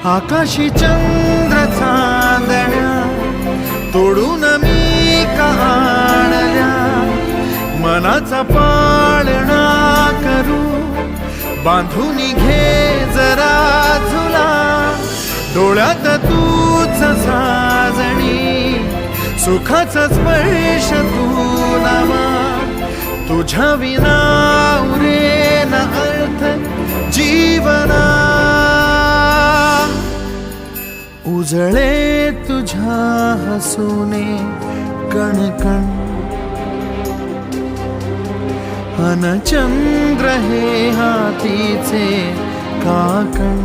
आकाशी चंद्र चांदण्या तोडून मी कहाणल्या, मनाचा पाळणा करू बांधून घे जरा झुला, डोळ्यात तूच साजणी सुखाचा स्पर्श तू नामा, तुझ्या विना उरेन अर्थ जीवना, उजळे तुझ्या हसूने कणकण, अन चंद्र हे हातीचे काकण.